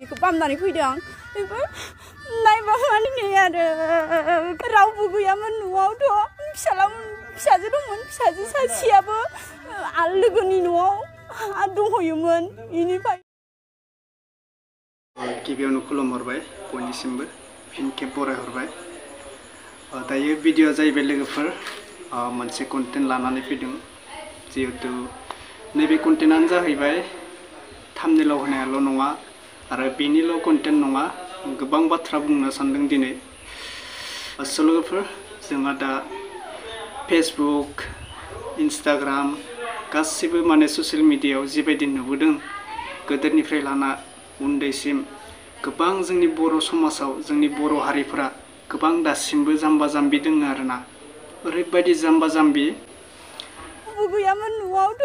बेखौ बामनानै फैदों आं बेबो नायबा माने नै आरो रावबो गैयामोन न'आवथ' फिसाजो दंमोन फिसाजो सासेयाबो लोगोनि न'आव दंहैयोमोन बेनिफ्राय गिबियावनो खुलुमहरबाय बयनिसिमबो फिन खेब बरायहरबाय दायो भिडिअ'आ जाहैबाय लोगोफोर मोनसे कन्टेन्ट लानानै फैदों जिहेतु नैबे कन्टेन्टआनो जाहैबाय थाम्बनेइलाव होनायाल' नङा आरो बेनिल' कन्टेन्ट नङा गोबां बाथ्रा बुंनो सानदों दिनै लोगोफोर जोंहा दा फेसबुक इन्स्टाग्राम गासिबो माने ससियेल मिडियायाव जिबायदि नुबोदों गोदोनिफ्राय लाना उन्दैसिम गोबां जोंनि बर' समाजाव जोंनि बर' हारिफोरा गोबां दासिमबो जाम्बा जाम्बि दङ आरोना ओरैबायदि जाम्बा जाम्बि गैयामोन न'आवथ'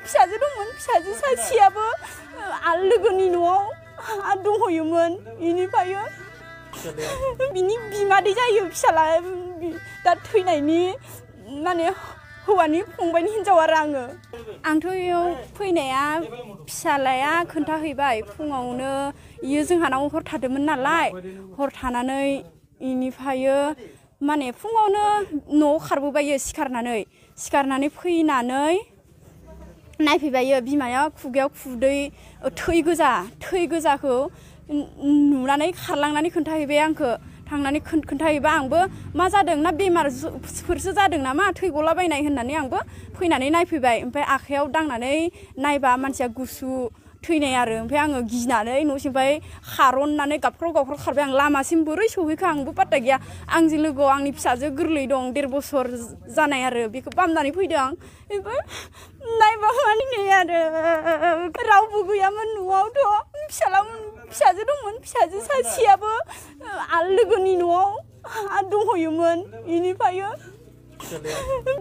फिसाजो दंमोन फिसाजो सासेयाबो लोगोनि न'आव दंहैयोमोन बेनिफ्राय बिनि बिमादै जायो फिसाला दा थैनायनि माने हौवानि फंबायनि हिनजाव आरो आंथ' बेयाव फैनाया फिसालाया खोन्थाहैबाय फुङावनो इयो जोंहानाव हर थादोंमोन नालाय हर थानानै बेनिफ्राय माने फुङावनो न'आव खारबोबायो सिखारनानै फैनानै नायफैबायो बिमाया खुगायाव खुदै थै गोजाखौ नुनानै खारलांनानै खोन्थाहैबाय आंखौ थांनानै खोन्थाहैबा आंबो मा जादों ना बेमारफोरसो जादों नामा थै गलाबायनाय होननानै आंबो फैनानै नायफैबाय ओमफ्राय आखायाव दांनानै नायबा मानसिया गुसु थैनाय आरो ओमफ्राय आङो गिनानै न'सिमफ्राय खारननानै गाबख्राव खारबाय आं लामासिम बोरै सहैखो आंबो पात्ता गैया आंजों लोगोआव आंनि फिसाजो गोरलै दं 1.5 बोसोर जानाय आरो बेखौ बामनानै फैदों आं बेबो नायबा माने नै आरो रावबो गैयामोन न'आवथ' फिसाजो दंमोन फिसाजो सासेयाबो लोगोनि न'आव दंहैयोमोन बेनिफ्राय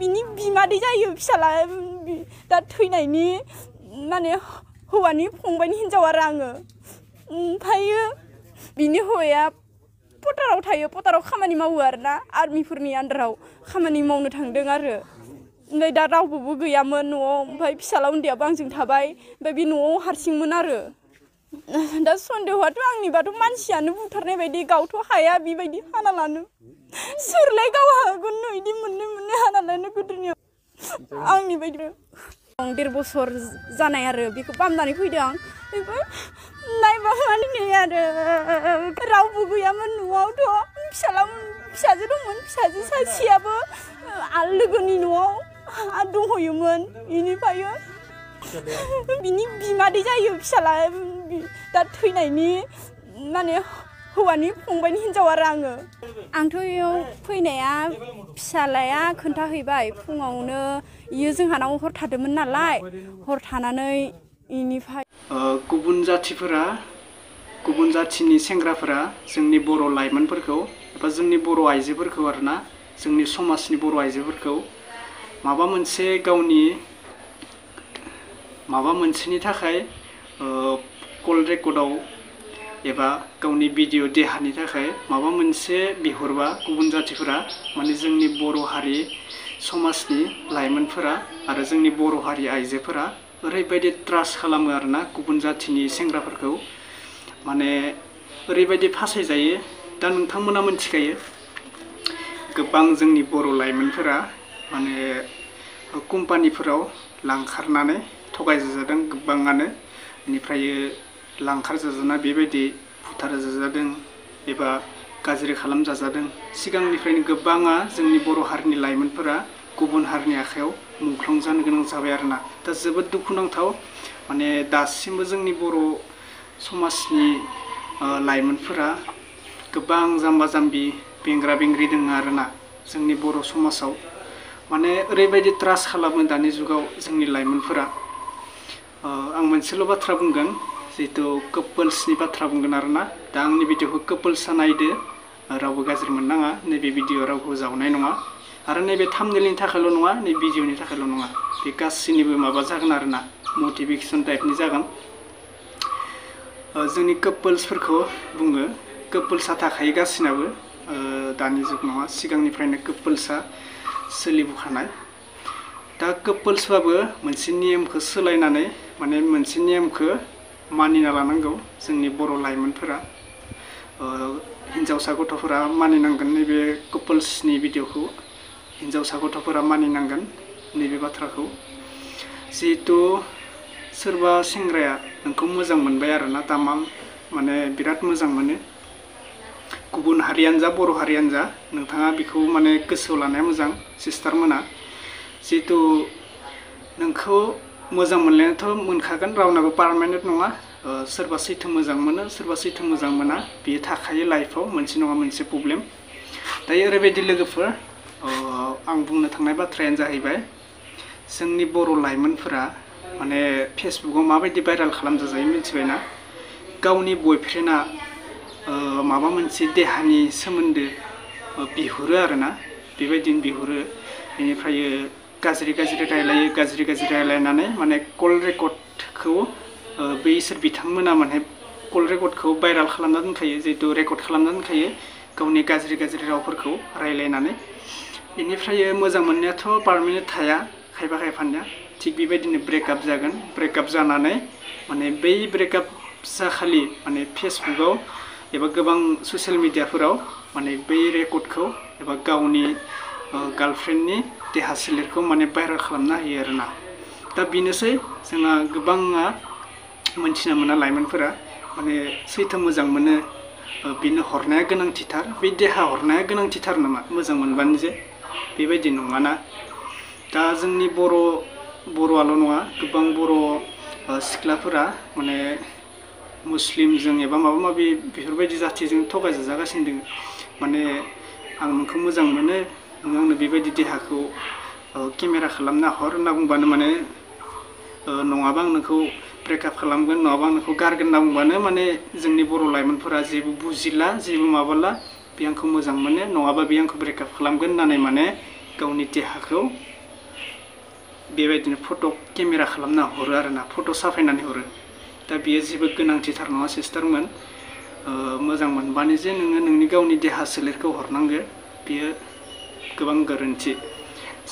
बिनि बिमादै जायो फिसाला दा थैनायनि माने हौवानि फंबायनि हिनजाव आरो ओमफ्राय बिनि हौवाया पटाराव थायो पटाराव खामानि मावो आरोना आर्मिफोरनि आन्दाराव खामानि मावनो थांदों आरो ओमफ्राय दा रावबो गैयामोन न'आव ओमफ्राय फिसाला उन्दैयाबो आंजों थाबाय ओमफ्राय बे न'आव हारसिंमोन आरो दा सन्देहआथ' आंनिबाथ' मानसियानो बुथारनाय बायदि गावथ' हाया बेबायदि हाना लानो सोरलाय गाव हागोन बिदि मोननै हाना लानो गोदोनियाव आंनि बायदि 1.5 बोसोर जानाय आरो बेखौ बामनानै फैदों आं बेबो नायबा माने नै आरो रावबो गैयामोन न'आवथ' फिसाजो दंमोन फिसाजो सासेयाबो लोगोनि न'आव दंहैयोमोन बेनिफ्राय बिनि बिमादै जायो फिसाला दा थैनायनि माने हौवानि फंबायनि हिनजाव आरो आंथ' बेयाव फैनाया फिसालाया खोन्थाहैबाय फुङावनो इयो जोंहानाव हर थादोंमोन नालाय हर थानानै बेनिफ्राय गुबुन जाथिनि सेंग्राफोरा जोंनि बर' लाइमोनफोरखौ एबा जोंनि बर' आइजोफोरखौ आरोना जोंनि समाजनि बर' आइजोफोरखौ माबा मोनसेनि थाखाय कल रेकर्डआव एबा गावनि भिडिअ देहानि थाखाय माबा मोनसे बिहरबा गुबुन जाथिफोरा माने जोंनि बर' हारि समाजनि लाइमोनफोरा आरो जोंनि बर' हारि आइजोफोरा ओरैबायदि ट्रास खालामो आरोना गुबुन जाथिनि सेंग्राफोरखौ माने ओरैबायदि फासायजायो दा नोंथांमोना मिथिखायो गोबां जोंनि बर' लाइमोनफोरा माने कम्पानिफोराव लांखारनानै थगायजादों गोबाङानो बेनिफ्राय लांखारजाजाना बेबायदि बुथारजादों एबा गाज्रि खालामजादों सिगांनिफ्रायनो गोबाङा जोंनि बर' हारिनि लाइमोनफोरा गुबुन हारिनि आखायाव मुंख्लं जानो गोनां जाबाय आरोना दा जोबोद दुखुनांथाव माने दासिमबो जोंनि बर' समाजनि लाइमोनफोरा गोबां जाम्बा जाम्बि बेंग्रा बेंग्रि दङ आरोना जोंनि बर' समाजाव माने ओरैबायदि ट्रास खालामो दानि जुगाव जोंनि लाइमोनफोरा आं मोनसेल' बाथ्रा बुंगोन जिहेतु कापोल्सनि बाथ्रा बुंगोन आरोना दा आंनि भिडिअखौ कापोल्सआ नायदो रावबो गाज्रि मोननाङा नैबे भिडिअ रावखौ जावनाय नङा आरो नैबे थाम्बनेइलनि थाखायल' नङा नै भिडिअनि थाखायल' नङा बे गासैनिबो माबा जागोन आरोना मटिभेसन टाइपनि जागोन जोंनि कापोल्सफोरखौ बुङो कापोल्सआ थाखायो गासिनाबो दानि जुग नङा सिगांनिफ्रायनो कापोल्सआ सोलिबोखानाय दा कापोल्सबाबो मोनसे नियमखौ सोलायनानै माने मोनसे नियमखौ मानिना लानांगौ जोंनि बर' लाइमोनफोरा हिन्जावसा गथ'फोरा मानिनांगोन नैबे कापोल्सनि भिडिअखौ हिन्जावसा गथ'फोरा मानिनांगोन नैबे बाथ्राखौ जिहेतु सोरबा सेंग्राया नोंखौ मोजां मोनबाय आरोना तामाम माने बिराद मोजां मोनो गुबुन हारियानो जा बर' हारियानो जा नोंथाङा बेखौ माने गोसोआव लानाया मोजां सिस्टार मोना जिहेतु नोंखौ मोजां मोननायाथ' मोनखागोन रावनाबो पार्मानेन्ट नङा सोरबा सैथो मोजां मोनो सोरबा सैथो मोजां मोना बेयो थाखायो लाइफआव मोनसे नङा मोनसे प्रब्लेम दायो ओरैबायदि लोगोफोर आं बुंनो थांनाय बाथ्रायानो जाहैबाय जोंनि बर' लाइमोनफोरा माने फेसबुकआव माबायदि भाइराल खालामजायो मिथिबायना गावनि बयफ्रेन्डआ माबा मोनसे देहानि सोमोन्दो बिहरो आरोना बेबायदिनो बिहरो बेनिफ्राय गाज्रि रायलायनानै माने कल रेकर्डखौ बैसोर बिथांमोना माने कल रेकर्डखौ भाइराल खालामना दोनखायो जिहेतु रेकर्ड खालामना दोनखायो गावनि गाज्रि रावफोरखौ रायलायनानै बेनिफ्राय मोजां मोननायाथ' पार्मानेन्ट थाया खायफानिया थिग बेबायदिनो ब्रेकआप जागोन ब्रेकआप जानानै माने बै ब्रेकआप जाखालि माने फेसबुकआव एबा गोबां ससियेल मिडियाफोराव माने बै रेकर्डखौ एबा गावनि गार्लफ्रेन्डनि देहा सोलेरखौ माने भाइराल खालामना होयो आरोना दा बेनोसै जोंहा गोबाङा मोनथिना मोना लाइमोनफोरा माने सैथो मोजां मोनो बेनो हरनाया गोनांथिथार बे देहा हरनाया गोनांथिथार नामा मोजां मोनबानो जे बेबायदि नङाना दा जोंनि बर'आल' नङा गोबां बर' सिख्लाफोरा माने मुस्लिमजों एबा माबा माबि बेफोरबायदि जाथिजों थगायजागासिनो दङ माने आं नोंखौ मोजां मोनो नों आंनो बेबायदि देहाखौ केमेरा खालामना हर होनना बुंबानो माने नङाबा आं नोंखौ ब्रेकआप खालामगोन नङाबा आं नोंखौ गारगोन होनना बुंबानो माने जोंनि बर' लाइमोनफोरा जेबो बुजिला जेबो माबाला बे आंखौ मोजां मोनो नङाबा बे आंखौ ब्रेकआप खालामगोन होननानै माने गावनि देहाखौ बेबायदिनो फट' केमेरा खालामना हरो आरोना फट' साफायनानै हरो दा बेयो जेबो गोनांथिथार नङा सिस्टारमोन मोजां मोनबानो जे नोङो नोंनि गावनि देहा सोलेरखौ हरनांगो बेयो गोबां गोरोन्थि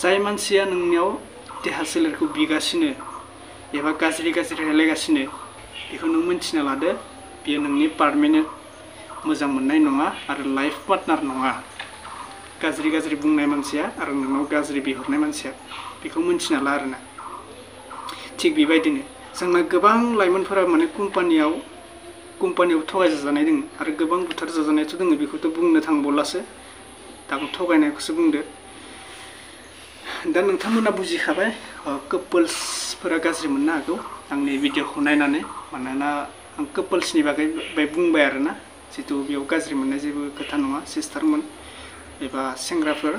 जाय मानसिया नोंनियाव देहा सोलेरखौ बिगासिनो एबा गाज्रि रायलायगासिनो बेखौ नों मोनथिना लादो बेयो नोंनि पार्मानेन्ट मोजां मोननाय नङा आरो लाइफ पार्टनार नङा गाज्रि बुंनाय मानसिया आरो नोंनाव गाज्रि बिहरनाय मानसिया बेखौ मोनथिना ला आरोना थिग बेबायदिनो जोंना गोबां लाइमोनफोरा माने कम्पानियाव थगायजानाय दङ आरो गोबां बुथार जाजानायथ' दङ बेखौथ' बुंनो थांबावलासो दा आं थगायनायखौसो बुंदो दा नोंथांमोना बुजिखाबाय कापोल्सफोरा गाज्रि मोननो हागौ आंनि भिडिअखौ नायनानै मानोना आं कापोल्सनि बागै बुंबाय आरोना जितु बेयाव गाज्रि मोननाय जेबो खोथा नङा सिस्टारमोन एबा सेंग्राफोर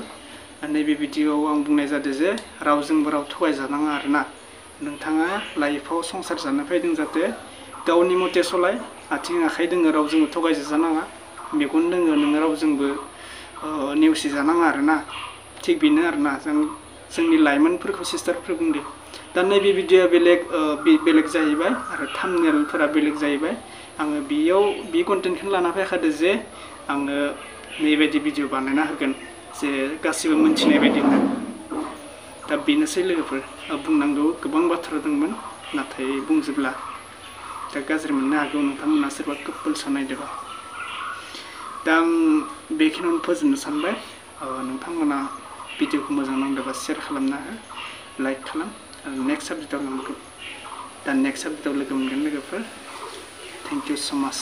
नैबे भिडिअआव आं बुंनाय जादों जे रावजोंबो राव थगायजानाङा आरोना नोंथाङा लाइफआव संसार जानो फैदों जाहाथे गावनि मथे सलाय आथिं आखाइ दोङो रावजोंबो थगायजानाङा मेगन दोङो नोङो रावजोंबो नेवसिजानाङा आरोना थिग बेनो आरोना जोंनि लाइमोनफोरखौ सिस्टारफोर बुंदो दा नैबे भिडिअआ बेलेग जाहैबाय आरो थाम्बनेलफोरा बेलेग जाहैबाय आङो बेयाव बे कन्टेन्टखौनो लाना फैखादो जे आङो नैबायदि भिडिअ बानायना होगोन जे गासिबो मोनथिनाय बायदिनो दा बेनोसै लोगोफोर बुंनांगौ गोबां बाथ्रा दंमोन नाथाय बुंजोबला दा गाज्रि मोननो हागौ नोंथांमोना सोरबा कापोल्स नायदोंबा दा आं बेखिनियावनो फोजोबनो सानबाय नोंथांमोना भिडिअखौ मोजां नांदोंबा शेयार खालामना हो लाइक खालाम नेक्स्ट साबजेक्टआव लोगो मोनगोन लोगोफोर थेंक इउ सो माच